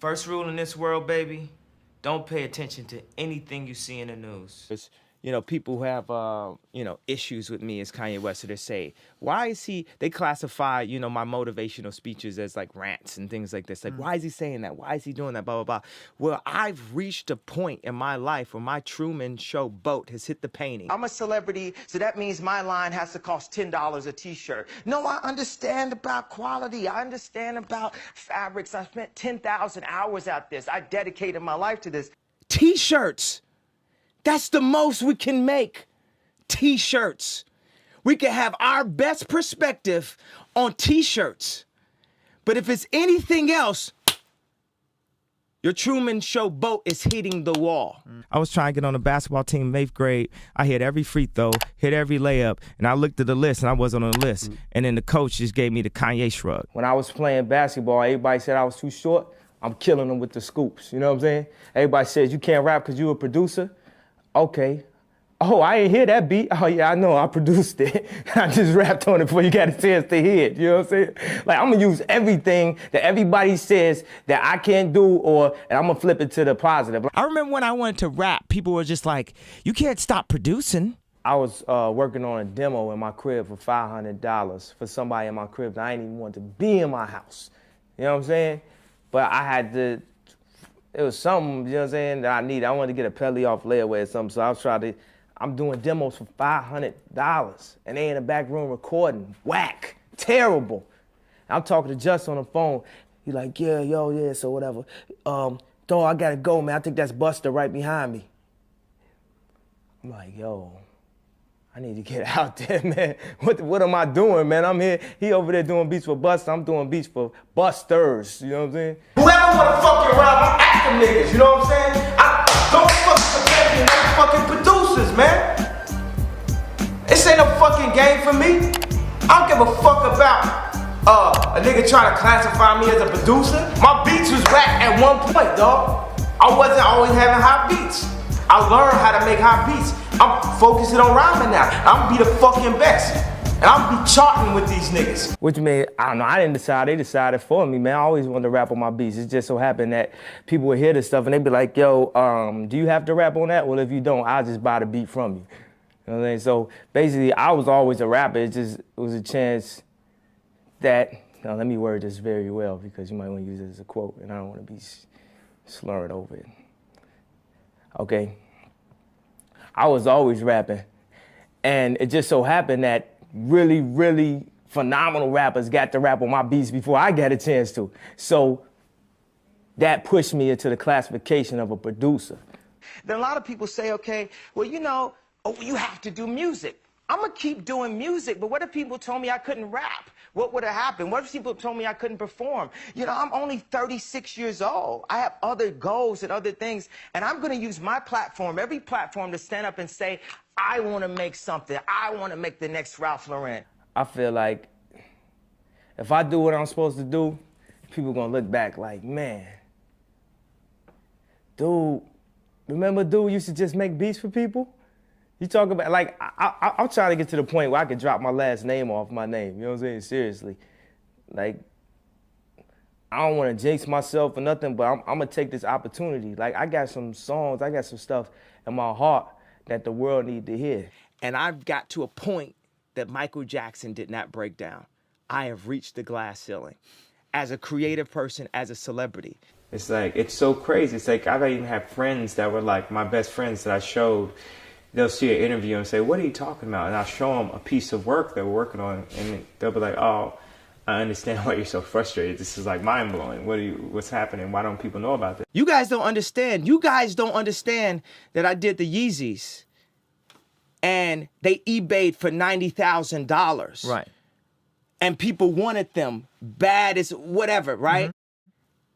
First rule in this world, baby, don't pay attention to anything you see in the news. It's, you know, people who have, you know, issues with me as Kanye West, so they say, why is he, they classify, you know, my motivational speeches as like rants and things like this. Like, why is he saying that? Why is he doing that? Blah, blah, blah. Well, I've reached a point in my life where my Truman Show boat has hit the painting. I'm a celebrity, so that means my line has to cost $10 a t-shirt. No, I understand about quality. I understand about fabrics. I spent 10,000 hours at this. I dedicated my life to this. T-shirts. That's the most we can make. T-shirts. We can have our best perspective on T-shirts. But if it's anything else, your Truman Show boat is hitting the wall. I was trying to get on the basketball team in 8th grade. I hit every free throw, hit every layup, and I looked at the list and I wasn't on the list. And then the coach just gave me the Kanye shrug. When I was playing basketball, everybody said I was too short. I'm killing them with the scoops, you know what I'm saying? Everybody says you can't rap because you're a producer. Okay. Oh, I ain't hear that beat. Oh, yeah, I know. I produced it. I just rapped on it before you got a chance to hear it. You know what I'm saying? Like, I'm going to use everything that everybody says that I can't do, and I'm going to flip it to the positive. I remember when I wanted to rap, people were just like, you can't stop producing. I was working on a demo in my crib for $500 for somebody in my crib that I didn't even want to be in my house. You know what I'm saying? But I had to... It was something, you know what I'm saying, that I needed. I wanted to get a Pelly off layaway or something, so I was trying to, I'm doing demos for $500, and they in the back room recording. Whack. Terrible. I'm talking to Just on the phone. He like, yeah, so whatever. Dog, I gotta go, man. I think that's Buster right behind me. I'm like, yo, I need to get out there, man. What am I doing, man? I'm here. He over there doing beats for Buster. I'm doing beats for Busters. You know what I'm saying? Whoever wanna fuck you around, I'm at them niggas. You know what I'm saying? I don't fucking compare me to fucking producers, man. This ain't no fucking game for me. I don't give a fuck about a nigga trying to classify me as a producer. My beats was whack at one point, dog. I wasn't always having hot beats. I learned how to make hot beats. I'm focusing on rhyming now. I'm gonna be the fucking best. And I'm gonna be charting with these niggas. Which mean, I don't know, I didn't decide, they decided for me, man. I always wanted to rap on my beats. It just so happened that people would hear this stuff and they'd be like, yo, do you have to rap on that? Well, if you don't, I'll just buy the beat from you. You know what I'm saying? So basically, I was always a rapper. It was a chance that, now let me word this very well because you might want to use it as a quote and I don't want to be slurring over it. Okay. I was always rapping, and it just so happened that really, really phenomenal rappers got to rap on my beats before I got a chance to. So that pushed me into the classification of a producer. Then a lot of people say, okay, well, you know, you have to do music. I'm gonna keep doing music, but what if people told me I couldn't rap? What would have happened? What if people told me I couldn't perform? You know, I'm only 36 years old. I have other goals and other things, and I'm gonna use my platform, every platform, to stand up and say, I wanna make something. I wanna make the next Ralph Lauren. I feel like if I do what I'm supposed to do, people gonna look back like, man, dude, remember dude used to just make beats for people? You talk about, like, I'm trying to get to the point where I can drop my last name off my name, you know what I'm saying? Seriously. Like, I don't want to jinx myself or nothing, but I'm going to take this opportunity. Like, I got some songs, I got some stuff in my heart that the world need to hear. And I've got to a point that Michael Jackson did not break down. I have reached the glass ceiling. As a creative person, as a celebrity. It's like, it's so crazy. It's like, I've even had friends that were like my best friends that I showed. They'll see an interview and say, what are you talking about? And I'll show them a piece of work that we're working on, and they'll be like, oh, I understand why you're so frustrated. This is like mind-blowing. What's happening? Why don't people know about this? You guys don't understand. You guys don't understand that I did the Yeezys, and they eBayed for $90,000. Right. And people wanted them bad as whatever, right? Mm-hmm.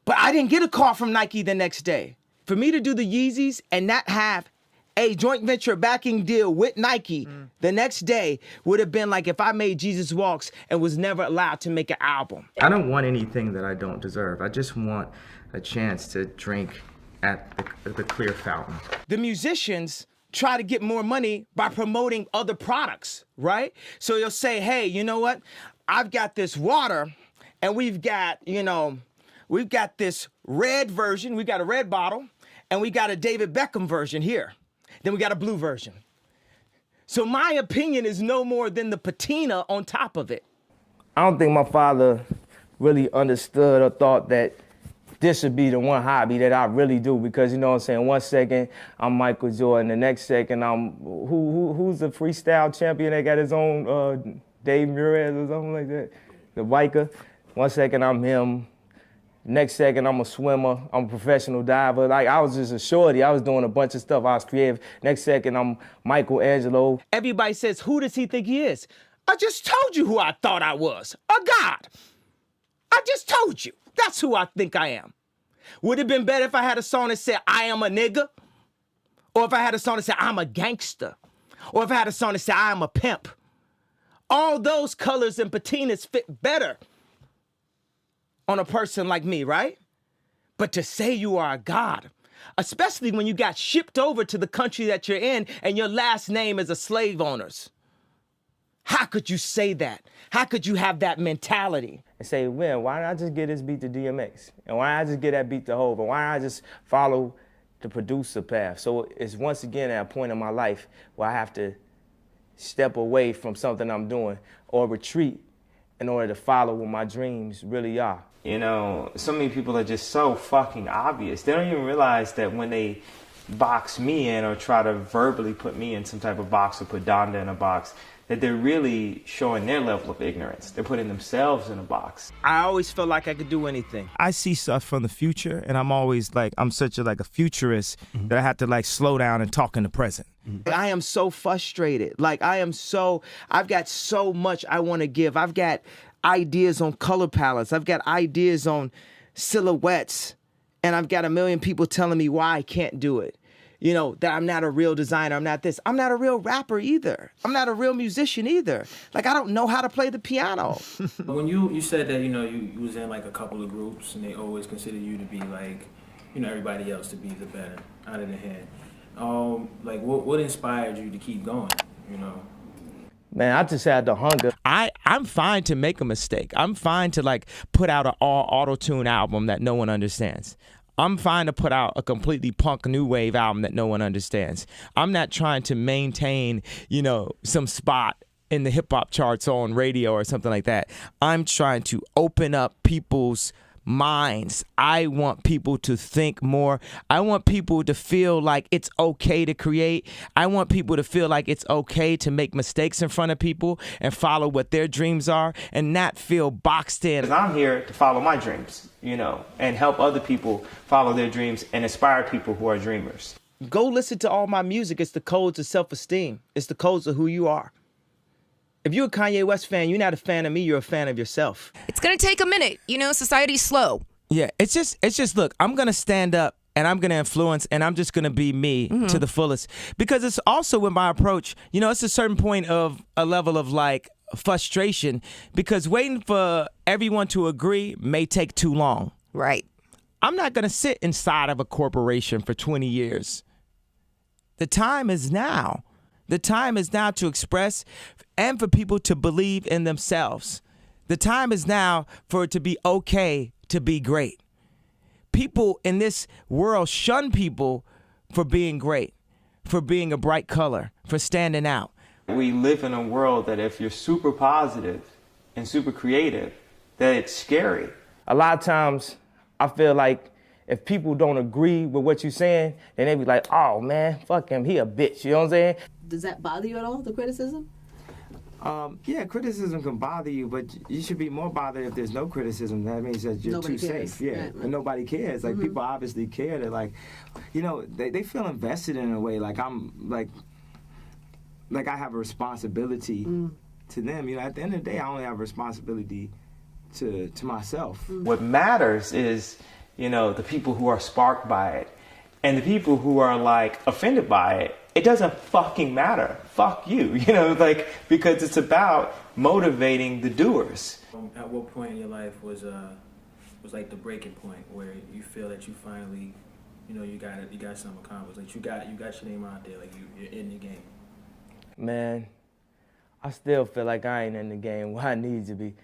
But I didn't get a call from Nike the next day. For me to do the Yeezys and not have a joint venture backing deal with Nike the next day would have been like if I made Jesus Walks and was never allowed to make an album. I don't want anything that I don't deserve. I just want a chance to drink at the clear fountain. The musicians try to get more money by promoting other products, right? So you'll say, hey, you know what? I've got this water and we've got, you know, we've got this red version, we got a red bottle, and we got a David Beckham version here. Then we got a blue version. So my opinion is no more than the patina on top of it. I don't think my father really understood or thought that this would be the one hobby that I really do, because, you know what I'm saying, one second I'm Michael Jordan, the next second I'm, who's the freestyle champion that got his own, Dave Murray or something like that, the biker. One second I'm him, next second I'm a swimmer, I'm a professional diver. Like, I was just a shorty, I was doing a bunch of stuff, I was creative. Next second I'm Michelangelo. Everybody says, who does he think he is? I just told you who I thought I was, a god. I just told you, that's who I think I am. Would it have been better if I had a song that said, I am a nigga? Or if I had a song that said, I'm a gangster? Or if I had a song that said, I am a pimp? All those colors and patinas fit better on a person like me, right? But to say you are a god, especially when you got shipped over to the country that you're in and your last name is a slave owner's. How could you say that? How could you have that mentality? And say, man, why don't I just get this beat to DMX? And why don't I just get that beat to Hov? And why don't I just follow the producer path? So it's once again at a point in my life where I have to step away from something I'm doing or retreat in order to follow what my dreams really are. You know, so many people are just so fucking obvious. They don't even realize that when they box me in or try to verbally put me in some type of box or put Donda in a box, that they're really showing their level of ignorance. They're putting themselves in a box. I always felt like I could do anything. I see stuff from the future, and I'm always like, I'm such a futurist that I have to slow down and talk in the present. I am so frustrated. I've got so much I want to give. I've got ideas on color palettes. I've got ideas on silhouettes, and I've got a million people telling me why I can't do it. You know, that I'm not a real designer, I'm not this. I'm not a real rapper either. I'm not a real musician either. I don't know how to play the piano. When you said that, you was in a couple of groups and they always consider you to be everybody else to be the better out of the head. What inspired you to keep going, Man, I just had the hunger. I'm fine to make a mistake. I'm fine to put out an all auto-tune album that no one understands. I'm fine to put out a completely punk new wave album that no one understands. I'm not trying to maintain, some spot in the hip hop charts on radio or something like that. I'm trying to open up people's minds. I want people to think more. I want people to feel like it's okay to create. I want people to feel like it's okay to make mistakes in front of people and follow what their dreams are and not feel boxed in. I'm here to follow my dreams, and help other people follow their dreams and inspire people who are dreamers. Go listen to all my music. It's the codes of self-esteem. It's the codes of who you are. If you're a Kanye West fan, you're not a fan of me, you're a fan of yourself. It's gonna take a minute, society's slow. Yeah, it's just look, I'm gonna stand up and I'm gonna influence and I'm just gonna be me to the fullest. Because it's also with my approach, it's a certain point of a level of frustration because waiting for everyone to agree may take too long. Right. I'm not gonna sit inside of a corporation for 20 years. The time is now. The time is now to express and for people to believe in themselves. The time is now for it to be okay to be great. People in this world shun people for being great, for being a bright color, for standing out. We live in a world that if you're super positive and super creative, that it's scary. A lot of times I feel like if people don't agree with what you're saying, then they be like, oh man, fuck him, he a bitch, you know what I'm saying? Does that bother you at all, the criticism? Yeah, criticism can bother you, but you should be more bothered if there's no criticism. That means that you're Nobody too cares. safe. Yeah, Right. and nobody cares. People obviously care. They're they feel invested in a way. I have a responsibility to them. At the end of the day, I only have a responsibility to myself. What matters is, the people who are sparked by it. And the people who are offended by it, it doesn't fucking matter. Fuck you, because it's about motivating the doers. At what point in your life was the breaking point where you feel that you finally, you got something accomplished, you got your name out there, you're in the game? Man, I still feel like I ain't in the game where I need to be.